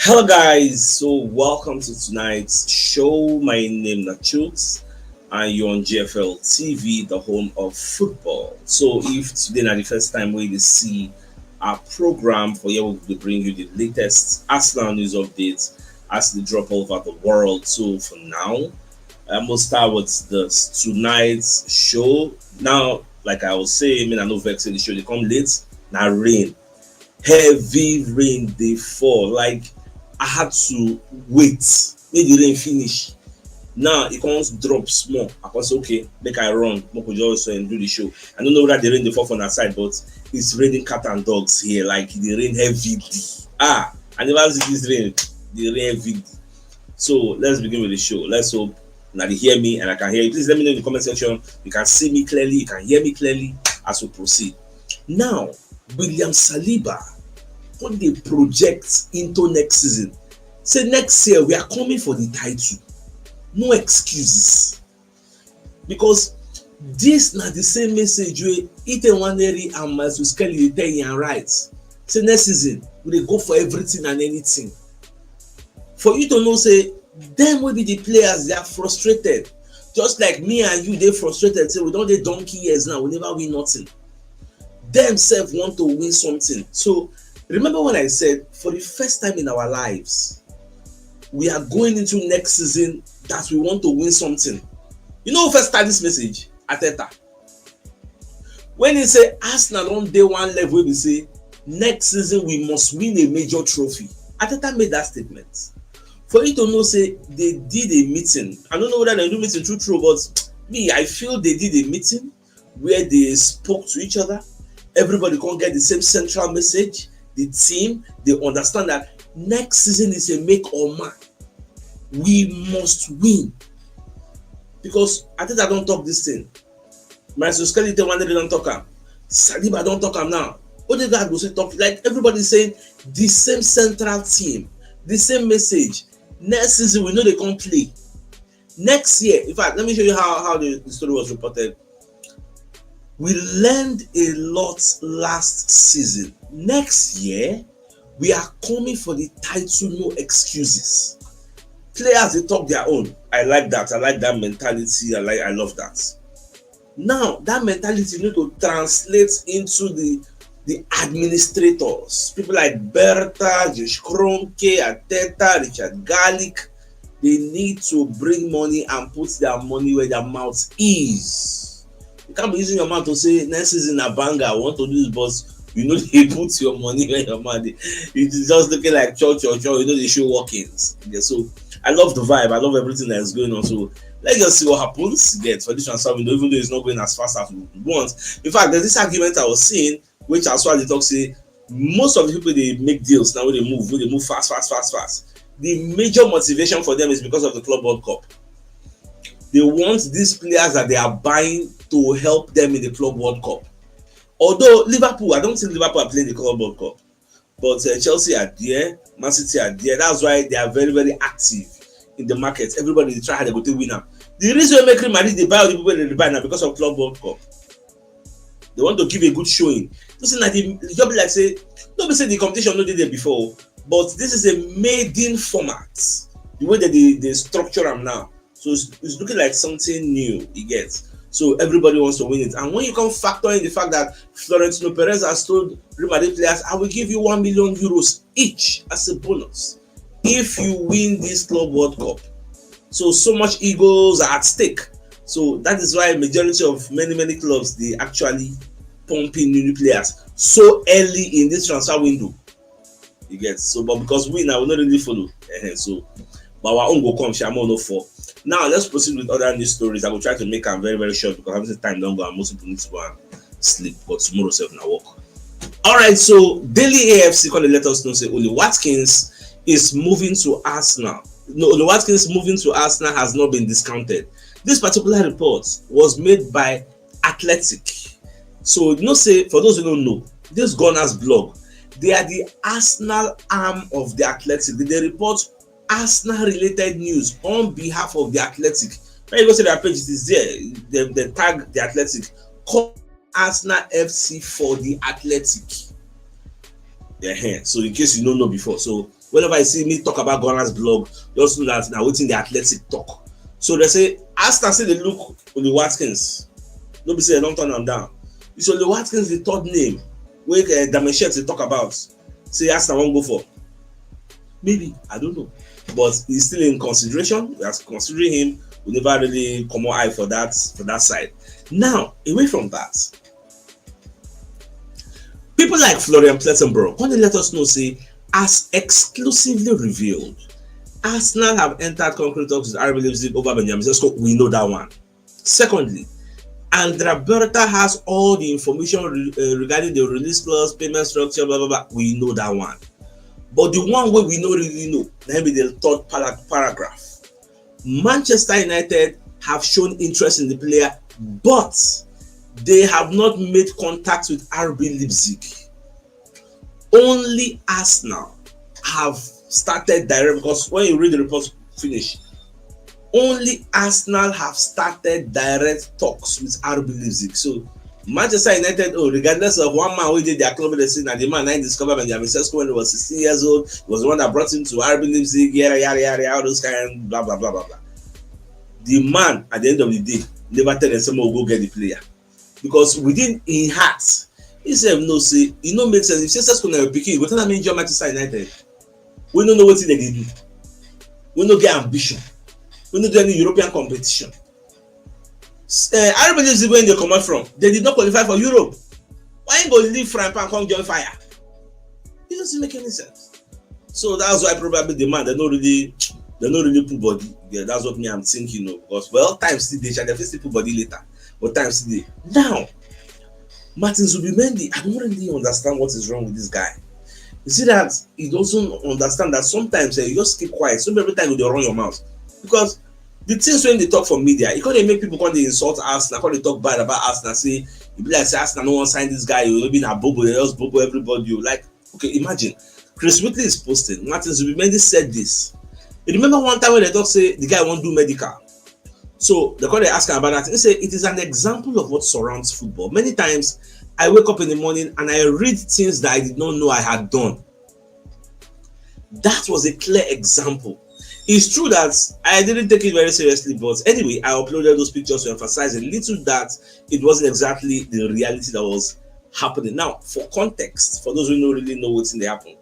Hello guys, so welcome to tonight's show. My name is CHUKS and you're on GFL TV, the home of football. So if today is the first time we see our program for you, we'll bring you the latest Arsenal news updates as they drop all over the world. So for now, I'm gonna start with tonight's show. Now, like I was saying, I know vex the show they come late. Now rain, heavy rain they fall like I had to wait make the rain finish. Now it can't drop small. I can say okay, make I run, make we just do the show. I don't know whether the rain dey fall from that side, but it's raining cat and dogs here. Like the rain heavy. I never see this rain. The rain heavy. So let's begin with the show. Let's hope now they hear me and I can hear you. Please let me know in the comment section. You can see me clearly, you can hear me clearly as we proceed. Now, William Saliba, what they project into next season. Say next year we are coming for the title. No excuses. Because this na the same message wey Ethan Waneri and Masu Skelly tell you right. Say next season we dey go for everything and anything. For you to know say them will be the players, they are frustrated. Just like me and you, they frustrated. Say we don't dey donkey years now, we never win nothing. Them self want to win something. So remember when I said for the first time in our lives, we are going into next season that we want to win something. You know who first start this message? Arteta. When he say Arsenal on day one level, we say next season we must win a major trophy. Arteta made that statement. For you to know, say they did a meeting. I don't know whether they do meeting true, but me, I feel they did a meeting where they spoke to each other. Everybody can get the same central message. The team, they understand that next season is a make or mark. We must win. Because I think I don't talk this thing. Masu Skelly one day they don't talk am. Saliba don't talk am now. Odegaard will say talk like everybody saying the same central team, the same message. Next season we know they can't play. Next year, in fact, let me show you how the story was reported. We learned a lot last season. Next year, we are coming for the title, no excuses. Players, they talk their own. I like that. I like that mentality. I love that. Now, that mentality need to translate into the administrators. People like Bertha, Josh Kroenke, Arteta, Richard Garlick. They need to bring money and put their money where their mouth is. You can't be using your mouth to say next season a banger, I want to do this, but you know they put your money where your mouth is. It's just looking like church, you know they show walk-ins. Yeah, so I love the vibe, I love everything that is going on. So let's just see what happens for this transfer window, even though it's not going as fast as we want. In fact, there's this argument I was seeing, which as well they talk say most of the people they make deals now when they move fast. The major motivation for them is because of the Club World Cup. They want these players that they are buying to help them in the Club World Cup. Although Liverpool, I don't think Liverpool are playing the Club World Cup, but Chelsea are there, Man City are there. That's why they are very, very active in the market. Everybody try how they go to win now. The reason why make Real Madrid they buy all the people they buy now because of Club World Cup. They want to give a good showing. Listen, like the job like say, don't say the competition not did there before, but this is a maiden format. The way that they structure them now. So it's looking like something new, you get. So everybody wants to win it. And when you come factor in the fact that Florentino Perez has told Real Madrid players, I will give you 1 million euros each as a bonus if you win this Club World Cup. So much egos are at stake. So that is why majority of many clubs, they actually pump in new players so early in this transfer window. You get. So, but because we now will not really follow. So, but our own go come, Shamo no for. Now let's proceed with other news stories. I will try to make them very, very short because having time don't go and most people need to go and sleep. But tomorrow self now work. Alright, so Daily AFC called let us know say Oli Watkins is moving to Arsenal. No, Oli Watkins moving to Arsenal has not been discounted. This particular report was made by Athletic. So you know, say for those who don't know, this Gunners blog, they are the Arsenal arm of the Athletic. They report Arsenal related news on behalf of the Athletic. When you go to their page, it is there. They tag the Athletic. Call Arsenal FC for the Athletic. Yeah, so in case you don't know before, so Whenever I see me talk about Ghana's blog, just know that now waiting the athletic talk. So they say, Arsenal say they look on the Watkins. Nobody say don't turn them down. So the Watkins the third name where Dameshet they talk about. Say Arsenal won't go for. Maybe, I don't know. But he's still in consideration. We are considering him. We never really come on eye for that side. Now, away from that, people like Florian Plettenberg want to let us know, say, as exclusively revealed, Arsenal have entered concrete talks with RB Leipzig over Benjamin Sesko. We know that one. Secondly, Andrea Berta has all the information regarding the release clause, payment structure, blah, blah, blah. We know that one. But the one way we don't really know, maybe the third paragraph. Manchester United have shown interest in the player, but they have not made contact with RB Leipzig. Only Arsenal have started direct, because when you read the report finish, only Arsenal have started direct talks with RB Leipzig. So Manchester United, regardless of one man who did their club medicine, and the man I discovered Benjamin Sesko when he was 16 years old, he was the one that brought him to RB Leipzig, yada yada yada, all those kind, blah blah blah blah blah. The man at the end of the day never tell them someone will go get the player, because within his heart, he said no, say it no make sense. If Sesko na pikin, go tell them enjoy Manchester United. We don't know what they do. We don't get ambition. We don't do any European competition. I believe where they come out from. They did not qualify for Europe. Why go leave France and come join fire? It doesn't make any sense. So that's why probably the man they don't really put body. Yeah, that's what me I'm thinking of. Because well, time still they shall definitely put body later. But time still now. Martin Zubimendi, I don't really understand what is wrong with this guy. You see that he doesn't understand that sometimes you just keep quiet. So every time you run your mouth. Because the things when they talk from media, it can't make people come they insult Arsenal, come they talk bad about Arsenal, say you be like say Arsenal no one sign this guy, you will be in a bubble, they just bubble everybody. You like, okay, imagine Chris Whitley is posting. Martin Zubimendi said this. You remember one time when they talk say the guy won't do medical. So they call they ask him about that. They say it is an example of what surrounds football. Many times I wake up in the morning and I read things that I did not know I had done. That was a clear example. It's true that I didn't take it very seriously, but anyway, I uploaded those pictures to emphasize a little that it wasn't exactly the reality that was happening. Now, for context, for those who don't really know what's in the happen,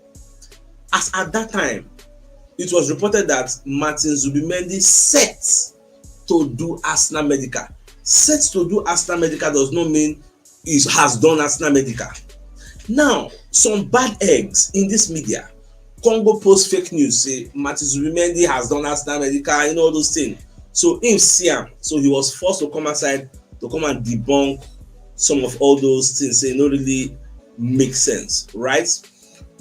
as at that time, it was reported that Martin Zubimendi set to do Arsenal medical. Set to do Arsenal medical does not mean he has done Arsenal medical. Now, some bad eggs in this media, Congo post fake news, say Martin Zubimendi has done Arsenal medical, you know, all those things. So him see him, so he was forced to come outside to come and debunk some of all those things, say no really make sense, right?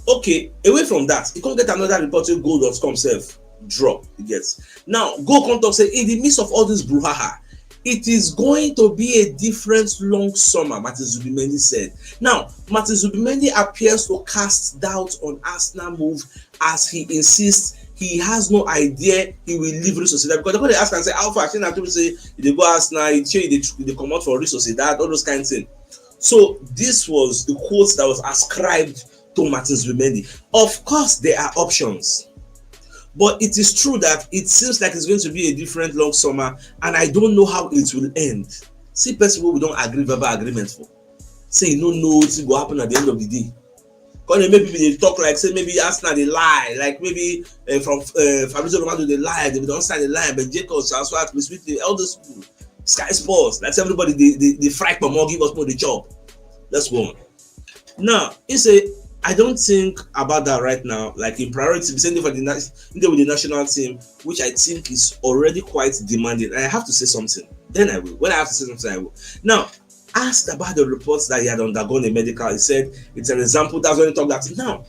Okay, away from that, he can't get another report with goal.com self drop, he gets. Now, Go Contact say in the midst of all this brouhaha, it is going to be a different long summer, Martin Zubimendi said. Now, Martin Zubimendi appears to cast doubt on Arsenal move as he insists he has no idea he will leave Real Sociedad. Because they're going to ask and say, how far? I think people say, they go Arsenal, they come out for Real Sociedad, all those kind of things. So, this was the quote that was ascribed to Martin Zubimendi. Of course, there are options. But it is true that it seems like it's going to be a different long summer, and I don't know how it will end. See, people we don't agree verbal agreement for. Say you don't know what will happen at the end of the day. Because maybe they talk like say maybe Arsenal they lie, like maybe from Fabrizio Romano they lie, they don't sign the lie, but Jacobs, Aswat, Chris Whitley, all those people, Sky Sports, that's everybody they fright for more, give us more the job. Let's go on. Now, it's I don't think about that right now, like in priority, be sending for the with the national team, which I think is already quite demanding. And I have to say something. Then I will. When I have to say something, I will. Now, asked about the reports that he had undergone a medical, he said it's an example. That's when he talked that. Now,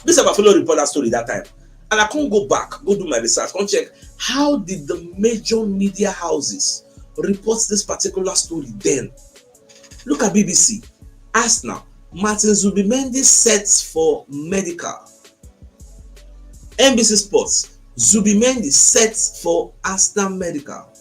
this is a fellow report that story that time, and I can't go back, go do my research, can't check how did the major media houses report this particular story then. Look at BBC, Arsenal. Martin Zubimendi sets for medical. NBC Sports, Zubimendi sets for Arsenal medical.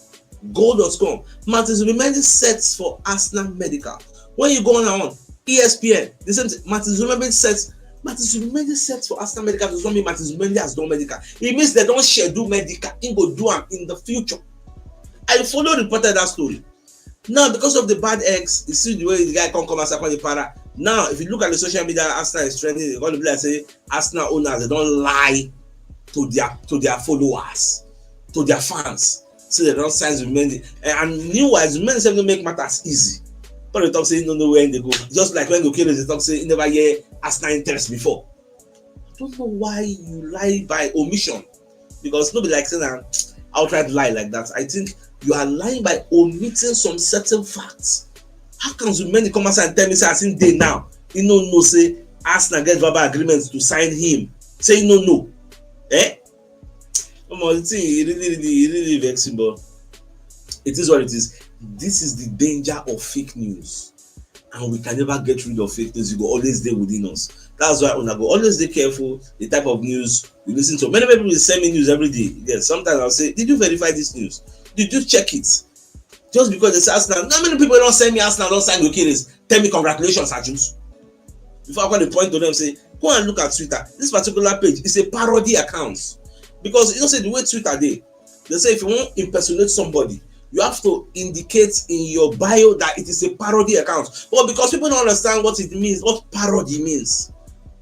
Goal.com, Martin Zubimendi sets for Arsenal medical. When you go on ESPN, the same thing, Martin Zubimendi sets But Zubimendi set for Arsenal medical does not mean Zubimendi has done medical. It means they don't schedule medical. He go do them in the future. I reported that story. Now, because of the bad eggs, you see the way the guy come and second the para. Now, if you look at the social media, Arsenal is trending. They're going to be like say Arsenal owners, they don't lie to their followers, to their fans. So they don't sign Zubimendi. And meanwhile, Zubimendi said to make matters easy. But they talk say you don't know where they go. Just like when Gokele they talk say you never hear Arsenal interest before. I don't know why you lie by omission. Because nobody like saying that outright lie like that. I think you are lying by omitting some certain facts. How can Zubimendi come outside and tell me say as in day now? You no say Arsenal get verbal agreements to sign him. Say no. Eh? Come on, it's really vexing, but it is what it is. This is the danger of fake news. And we can never get rid of fake news. You go always stay within us. That's why I go always stay careful the type of news you listen to. Many people will send me news every day. Yes, sometimes I'll say, did you verify this news? Did you check it? Just because they say Arsenal, not many people don't send me Arsenal, don't sign Gokele. Tell me congratulations, Ajus. Before I got the point to them, say, go and look at Twitter. This particular page is a parody account. Because you know, say the way Twitter they say if you want to impersonate somebody, you have to indicate in your bio that it is a parody account. But because people don't understand what it means, what parody means,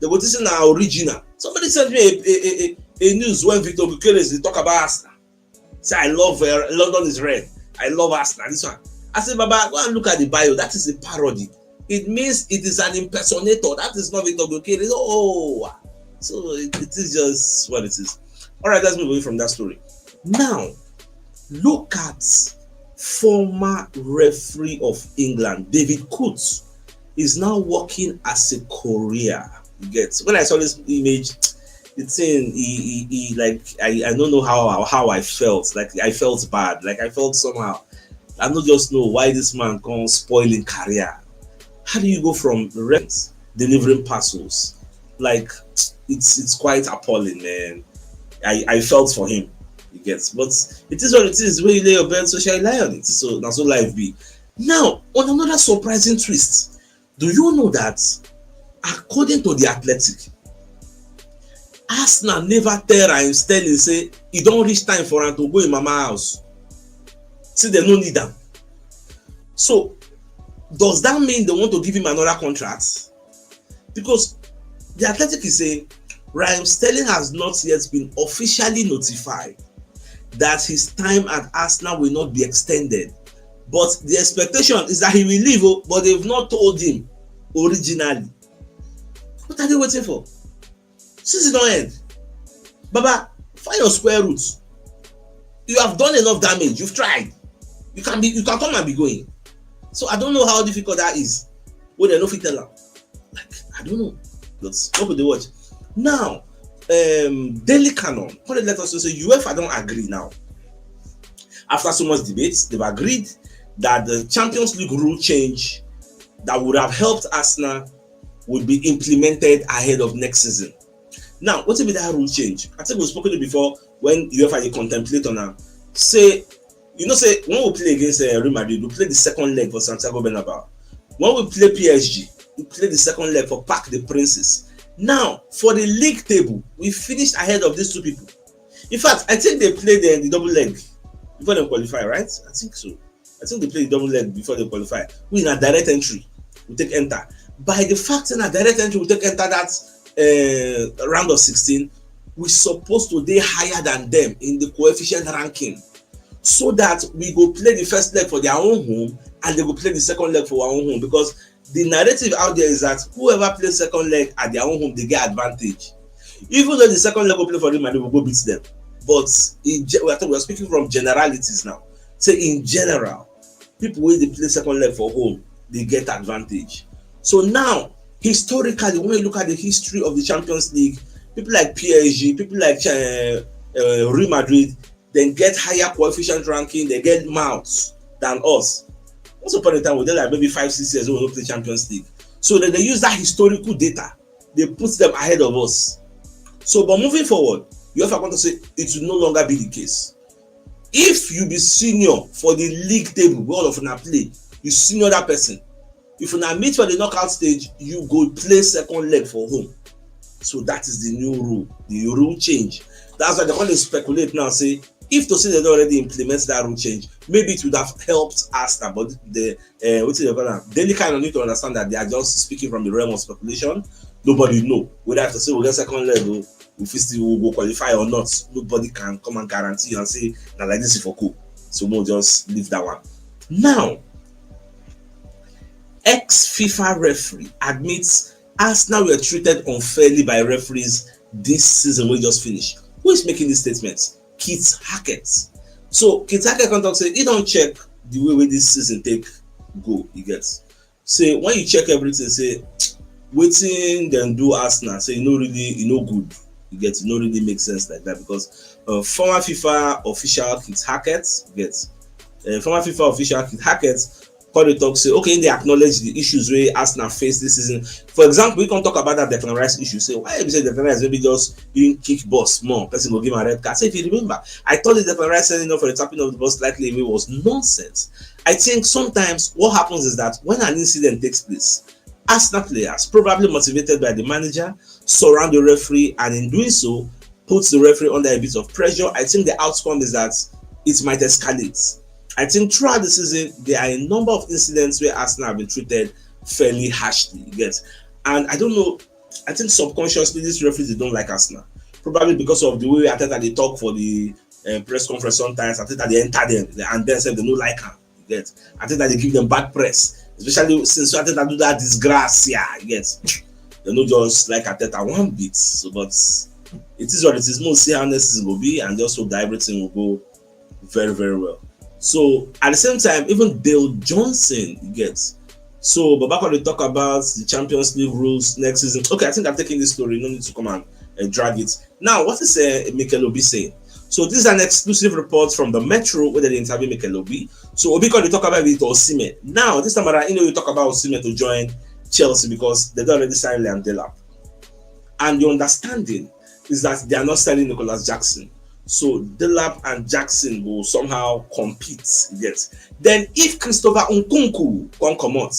they go this is now original. Somebody sent me a news when Victor Gokele talk about Arsenal. Say I love London is red. I love Arsenal. This one. I said, Baba, go and look at the bio. That is a parody. It means it is an impersonator. That is not Victor Gokele. Oh, so it is just what it is. All right, let's move away from that story. Now, look at former referee of England, David CHUKS, is now working as a courier. You get when I saw this image, it's saying he like I don't know how I felt. Like I felt bad. Like I felt somehow. I don't just know why this man comes spoiling career. How do you go from rent delivering parcels? Like it's quite appalling, man. I felt for him. You get, but it is what it is. When you lay your bed, so shall you lie on it. So that's what life be. Now, on another surprising twist, do you know that according to the Athletic, Arsenal never tell Raheem Sterling say it don't reach time for him to go in Mama house. See, they no need them. So, does that mean they want to give him another contract? Because the Athletic is saying Raheem Sterling has not yet been officially notified that his time at Arsenal will not be extended. But the expectation is that he will leave, but they've not told him originally. What are they waiting for? Since it don't end, Baba, find your square roots. You have done enough damage. You've tried. You can come and be going. So I don't know how difficult that is. Well, they no fit tell them. Like I don't know. Let's hope they watch. Now, Daily Canon, let us say UEFA don't agree now. After so much debate, they've agreed that the Champions League rule change that would have helped Arsenal would be implemented ahead of next season. Now, what will be that rule change? I think we've spoken before when UEFA contemplate on now. Say, say when we play against Real Madrid, we play the second leg for Santiago Bernabeu. When we play PSG, we play the second leg for Parc des Princes. Now, for the league table, we finished ahead of these two people. In fact, I think they played the double leg before they qualify, right? I think so. I think they played the double leg before they qualify. We in a direct entry, we take enter. By the fact in a direct entry, we take enter that round of 16, we're supposed to be higher than them in the coefficient ranking, so that we go play the first leg for their own home and they go play the second leg for our own home, because the narrative out there is that whoever plays second leg at their own home, they get advantage. Even though the second leg will play for Real Madrid, will go beat them. But we're speaking from generalities now. Say in general, people when they play second leg for home, they get advantage. So now, historically, when you look at the history of the Champions League, people like PSG, people like Real Madrid, then get higher coefficient ranking, they get mouths than us. Once upon a time, we did like maybe 5-6 years when we play Champions League. So then they use that historical data, they put them ahead of us. So, but moving forward, you have to say it will no longer be the case. If you be senior for the league table, all of una play, you senior that person. If you now meet for the knockout stage, you go play second leg for home. So that is the new rule. The rule change. That's why they want to speculate now. Say if to say they don't already implement that rule change, maybe it would have helped Arsenal. But the what's it called? They kind of need to understand that they are just speaking from the realm of speculation. Nobody know whether to say we get second level, if we still will qualify or not. Nobody can come and guarantee and say that like this is for cool. So we'll just leave that one. Now, ex-FIFA referee admits Arsenal were treated unfairly by referees this season we just finished. Who is making this statement? Kit Hackett. So Kit Hackett can talk say he don't check the way this season take go. You get. Say when you check everything, say waiting then do Arsenal. Say you good. You get it no really make sense like that because former FIFA official Kit Hackett former FIFA official Kit Hackett call the talk say okay they acknowledge the issues where Arsenal face this season. For example, we can talk about that Declan Rice issue. Say why you say Declan Rice maybe just doing kick boss more person will give him a red card. Say if you remember, I thought the Declan Rice sending off for the tapping of the ball slightly away was nonsense. I think sometimes what happens is that when an incident takes place, Arsenal players, probably motivated by the manager, surround the referee and in doing so puts the referee under a bit of pressure. I think the outcome is that it might escalate. I think throughout the season, there are a number of incidents where Arsenal have been treated fairly harshly. Yes. And I don't know, I think subconsciously these referees they don't like Arsenal. Probably because of the way Arteta they talk for the press conference sometimes. I think that they enter them and then say they don't like them. Yes. I think that they give them bad press. Especially since Arteta do that disgrace. Yeah, yes. They don't just like Arteta one bit. So, but it is what it is. We'll see how next season will be and just hope that everything will go very, very well. So at the same time, even Dale Johnson gets. So Babako they talk about the Champions League rules next season. Okay, I think I'm taking this story. No need to come and drag it. Now, what is Mikel Obi saying? So this is an exclusive report from the Metro where they interview Mikel Obi. So Obi they talk about it Osimhen. Now this time around, you talk about Osimhen to join Chelsea because they don't already signed Liam Delap. And the understanding is that they are not signing Nicholas Jackson. So Delap and Jackson will somehow compete. Yes. Then if Christopher Nkunku come out,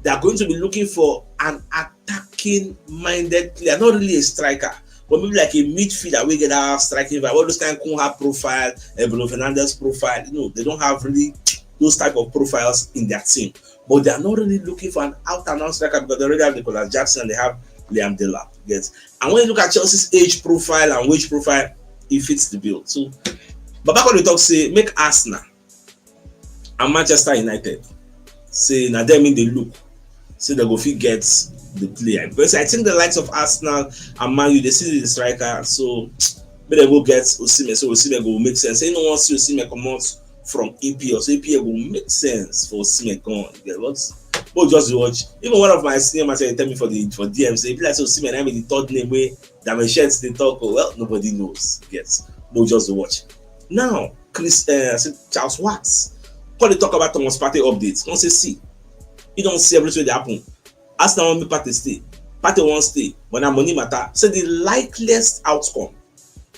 they are going to be looking for an attacking-minded player, not really a striker, but maybe like a midfielder. We get our striking vibe. All those kind of Kunha profile, Bruno Fernandes profile. They don't have really those type of profiles in their team. But they are not really looking for an out-and-out striker because they already have Nicholas Jackson and they have Liam Delap. Yes. And when you look at Chelsea's age profile and wage profile, it fits the bill. So Babako the talk say make Arsenal and Manchester United say now they mean they look say they go fit get the player because I think the likes of Arsenal and Man U they see the striker so maybe they go get Osimhen so Osimhen go make sense. Say no one see Osimhen come out from EPL so EPL will make sense for Osimhen come on. Get what? But just watch. Even one of my senior managers tell me for DM say like so Osimhen I mean the third name way that my shirts they talk well nobody knows. Yes, but just watch. Now Charles Watts when they talk about Thomas Partey updates, don't say see. You don't see everything that happen. Arsenal want me Partey stay. Partey won't stay. When our money matter, so the likeliest outcome,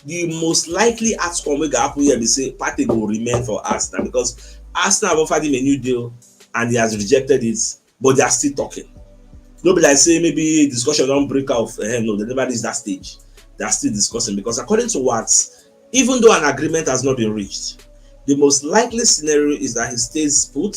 the most likely outcome we got happen here be say Partey will remain for Arsenal because Arsenal have offered him a new deal and he has rejected it, but they are still talking. Nobody like say maybe discussion don't break out. No, they never reached that stage. They are still discussing because according to Watts, even though an agreement has not been reached, the most likely scenario is that he stays put.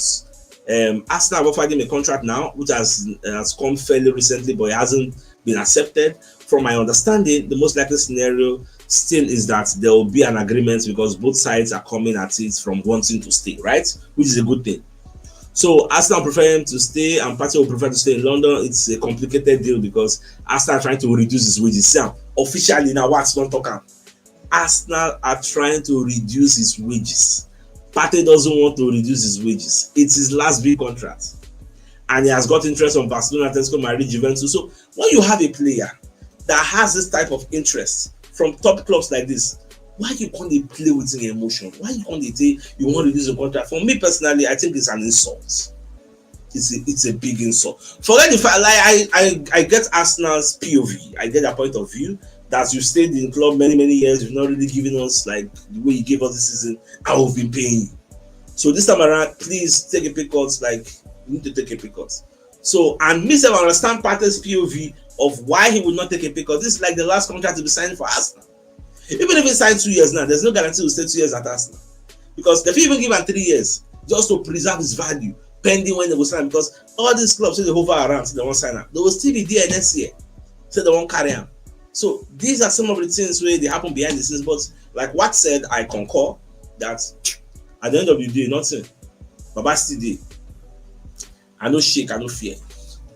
Arsenal have offered him a contract now, which has come fairly recently, but it hasn't been accepted. From my understanding, the most likely scenario still is that there will be an agreement because both sides are coming at it from wanting to stay, right? Which is a good thing. So Arsenal prefer him to stay and Partey will prefer to stay in London. It's a complicated deal because Arsenal are trying to reduce his wages. So officially now what's not talking. Arsenal are trying to reduce his wages. Partey doesn't want to reduce his wages. It's his last big contract. And he has got interest from Barcelona, Atletico Madrid, Juventus. So when you have a player that has this type of interest from top clubs like this, why you can't play with an emotion? Why you can't say you want to reduce the contract? For me personally, I think it's an insult. It's a big insult. Forget the fact I get Arsenal's POV. I get their point of view that you stayed in the club many years. You've not really given us like the way you gave us this season. I will be paying you. So this time around, please take a pay cut. Like you need to take a pay cut. So and me, I understand Partey's POV of why he would not take a pay cut. This is like the last contract to be signed for Arsenal. Even if he signed 2 years now, there's no guarantee he'll stay 2 years at Arsenal. Because they even give him 3 years just to preserve his value, pending when they will sign. Because all these clubs, say they hover around, so they won't sign up. They will still be there next year, so they won't carry him. So these are some of the things where they happen behind the scenes. But like what said, I concur that at the end of the day, nothing. Baba still there. I no shake, I no fear.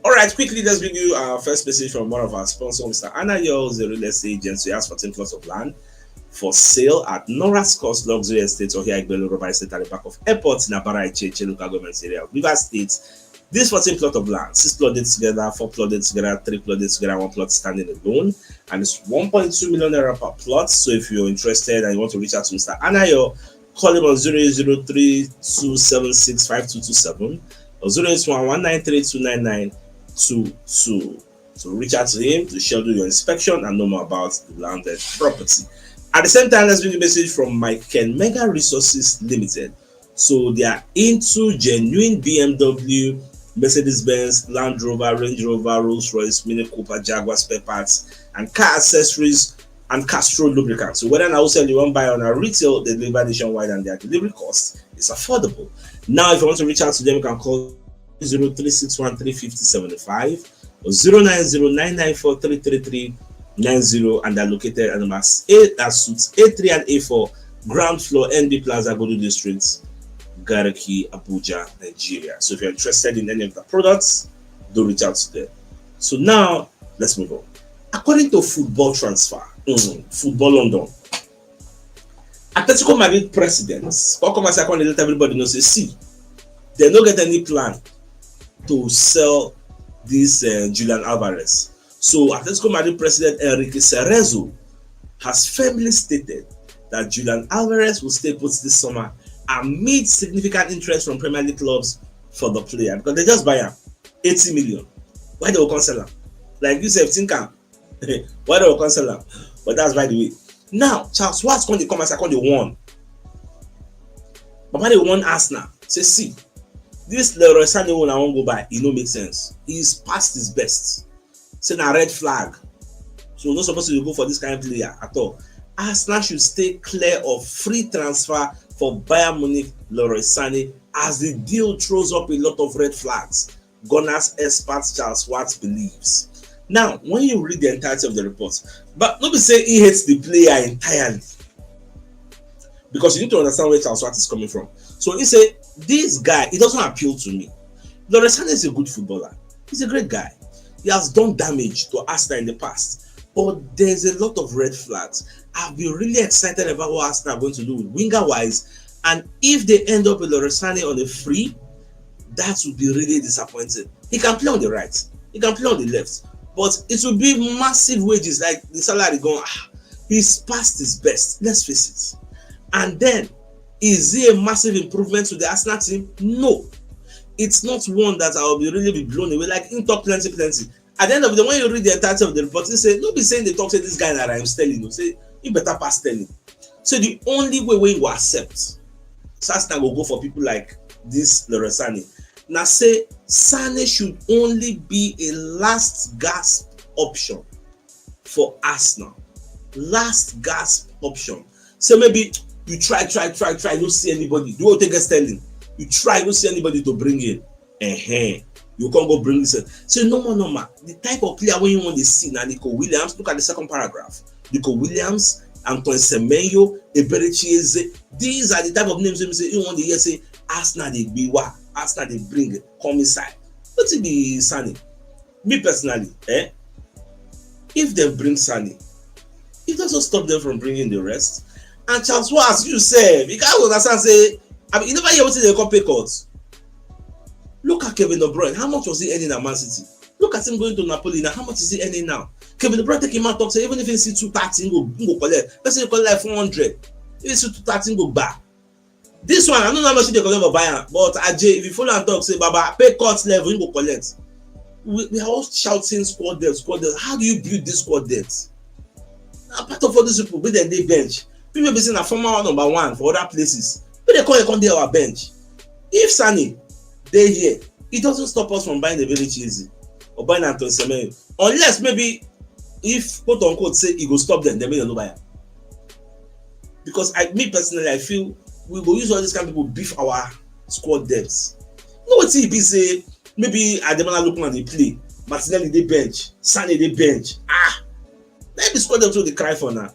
All right, quickly, let's bring you our first message from one of our sponsors, Mr. Anayo, the real estate agent. So he has 14 plots of land for sale at Nora's Coast Luxury Estate or here at Belo Roba Estate at the back of airport in Abara Icheche local government area of River State. This 14 plot of land, 6 plotted together, 4 plotted together, 3 plotted together, 1 plot standing alone, and it's 1.2 million naira per plot. So if you're interested and you want to reach out to Mr. Anayo, call him on 08032765227 or 08119329922. So reach out to him to schedule your inspection and know more about the landed property. At the same time, let's bring a message from Mike Mega Resources Limited. So they are into genuine BMW, Mercedes-Benz, Land Rover, Range Rover, Rolls-Royce, Mini Cooper, Jaguar spare parts, and car accessories and Castrol lubricants. So whether now you want to buy on a retail, they deliver nationwide and their delivery cost is affordable. Now, if you want to reach out to them, you can call 0361355075 or 09099433390, and they're located at number 8 at suits A3 and A4, ground floor, NB Plaza, Godu District, Garaki, Abuja, Nigeria. So if you're interested in any of the products, do reach out to them. So now let's move on. According to Football Transfer, Football London, Atletico Madrid presidents, let everybody knows, see, they don't get any plan to sell this Julian Alvarez. So Atletico Madrid president Enrique Cerezo has firmly stated that Julian Alvarez will stay put this summer amid significant interest from Premier League clubs for the player, because they just buy him 80 million. Why they will cancel him? Like you said, think why they will cancel him? But that's by the way. Now, Charles Watts going to come as I call the one. But when they won Arsenal, say, see, this Leroy Sane one I won't go by, it no make sense. He's past his best. Say a red flag. So we're not supposed to go for this kind of player at all. Arsenal should stay clear of free transfer for Bayern Munich Leroy Sane, as the deal throws up a lot of red flags, Gunners expert Charles Watts believes. Now, when you read the entirety of the report, but nobody say he hates the player entirely, because you need to understand where Charles Watts is coming from. So he said, this guy, he doesn't appeal to me. Leroy Sane is a good footballer. He's a great guy. He has done damage to Arsenal in the past, but there's a lot of red flags. I've been really excited about what Arsenal are going to do with winger-wise, and if they end up with Leroy Sane on the free, that would be really disappointing. He can play on the right, he can play on the left, but it will be massive wages, like the salary going, he's past his best, let's face it. And then, is he a massive improvement to the Arsenal team? No. It's not one that I will really be blown away. Like, in talk plenty. At the end of the day, when you read the entirety of the report, you say, don't be saying they talk to this guy that I'm telling you. Say, you better pass telling. So the only way we will accept, Arsenal will go for people like this Leroy Sane. Now say, Sane should only be a last gasp option for Arsenal. Last gasp option. So maybe you try, you don't see anybody. Do you take a sterling? You try, you don't see anybody to bring in. You can't go bring this in. So no more. The type of player when you want to see now, Nico Williams, look at the second paragraph. Nico Williams, Antoine Semenyo, Eberechieze. These are the type of names you say you want to hear say Arsenal they be what? Arsenal they bring it, come inside. What's it be Sane? Me personally, if they bring Sane, it doesn't stop them from bringing the rest. And Charles Watts, you say, you can't understand, say, I mean, you never hear what they call pay cuts. Look at Kevin De Bruyne. How much was he earning at Man City? Look at him going to Napoli now. How much is he earning now? Kevin De Bruyne take him out, talk, say, even if he see 230, he go collect. Let's say you collect like 400. If he see 230, go back. This one, I don't know how much they collect for buying, but Ajay, if you follow and talk, say, Baba, pay cuts level, you go collect. We are all shouting squad depth. How do you build this squad depth? Part of all these people, with they bench. People be saying a former number one for other places. But they come there our bench. If Sane, they here, it doesn't stop us from buying the very cheesy or buying Anton Semenyo, unless maybe if quote unquote say he go stop them, they may no buy him. Because me personally, I feel we go use all these kind of people beef our squad depths. You know what he be say? Maybe Ademola looking at the play, Martinelli they bench, Sane they bench. Maybe squad depth they cry for now.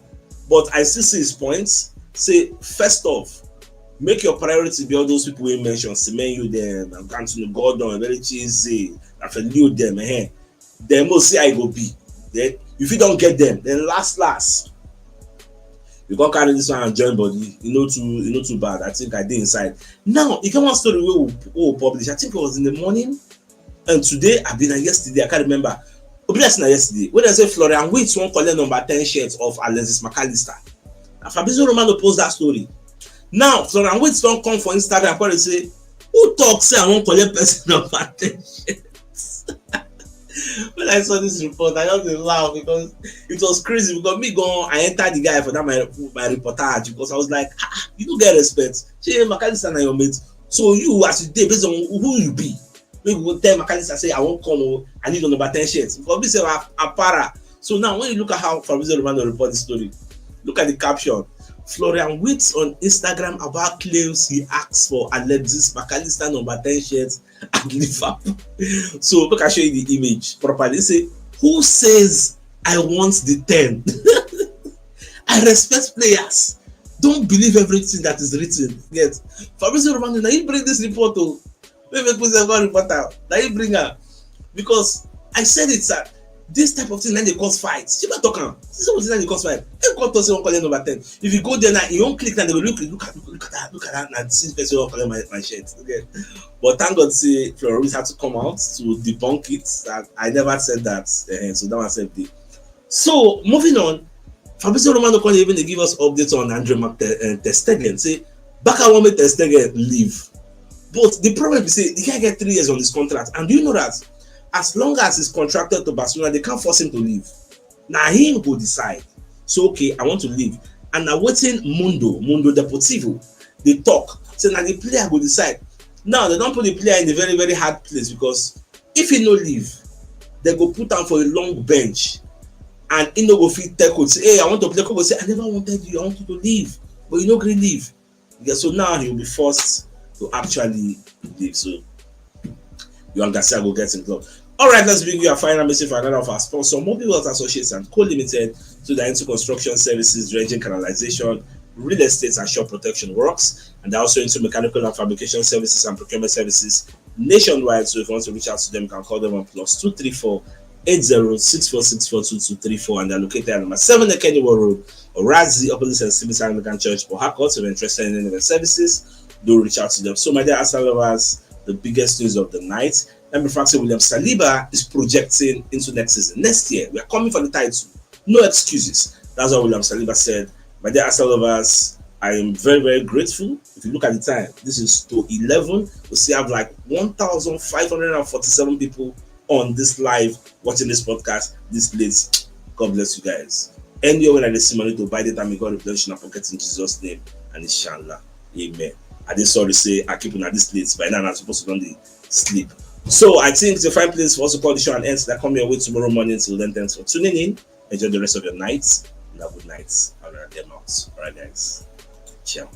But I still see his points. Say first off, make your priority be all those people we mentioned, Semenyo them, and Anthony Gordon, very cheesy, Rafael them, Then most say I go be. Then if you don't get them, then last. You can carry this one and join body. You know too bad. I think I did inside. Now, you can one story we publish. I think it was in the morning. And today, I've been yesterday. I can't remember. Yesterday. When I say Florian Wirtz won't collect number 10 shirts of Alexis McAllister. And Fabrizio Romano post that story. Now, Florian Wirtz don't come for Instagram and say, who talks say I won't collect person number 10 shirts? When I saw this report, I just laughed because it was crazy. Because I entered the guy for that my reportage because I was like, you don't get respect. Say McAllister and your mate. So you as you did based on who you be. Maybe go tell McAllister say I won't come. I need a number 10 shirts. Because we say I'm para. So now when you look at how Fabrizio Romano report the story, look at the caption. Florian Wirtz on Instagram about claims he asked for Alexis McAllister number 10 shirts at Liverpool. So look, I show you the image properly. Say, who says I want the 10? I respect players. Don't believe everything that is written. Yes. Fabrizio Romano, now you bring this report to maybe put a reporter. Now you bring her. Because I said it, sir. This type of thing then they cause fights. She might talk on. This is what then they cause fight. Every to say one calling number 10. If you go there now, you don't click and they will look at that and see person one calling my shirt. Okay. But thank God say Florence had to come out to debunk it. That I never said that. So that was the. So moving on, Fabrizio Romano can't even give us updates on Andre Ter Stegen. Say Baka want me Ter Stegen leave. But the problem is say the guy get 3 years on his contract. And do you know that? As long as he's contracted to Barcelona, they can't force him to leave. Now him will decide. So okay, I want to leave. And now waiting Mundo Deportivo, they talk. So now the player will decide. Now they don't put the player in a very, very hard place because if he no leave, they go put him for a long bench. And he no go fit tell coach, say, hey, I want to play. Coach will say, I never wanted you, I want you to leave. But you no agree leave. Yeah, so now he will be forced to actually leave. So Yohan Garcia will get involved. All right, let's bring you a final message for another of our sponsors, Mobile Wealth Associates and Co. Limited, to the into construction services, dredging, canalization, real estate, and shore protection works. And they're also into mechanical and fabrication services and procurement services nationwide. So if you want to reach out to them, you can call them on +234 8064642234, and they're located at number 7 Kennywood Road, Orazi, opposite St. Stephen's Anglican Church, Port Harcourt. If you're interested in any of their services, do reach out to them. So, my dear Arsenal lovers, the biggest news of the night. William Saliba is projecting into next season. Next year, we are coming for the title. No excuses. That's what William Saliba said. My dear Arsenal lovers, I am very, very grateful. If you look at the time, this is to 11. We still have like 1,547 people on this live watching this podcast this late. God bless you guys. Anyway, when I receive money to buy data, may God replenish in our pocket in Jesus' name and inshallah. Amen. I did sorry to say I keep on at this late, but now I'm supposed to don't sleep. So I think it's a fine place for us to call the show and end. That come your way tomorrow morning. Till then, thanks for tuning in. Enjoy the rest of your night. And have a good night. All right, get out. All right, guys. Ciao.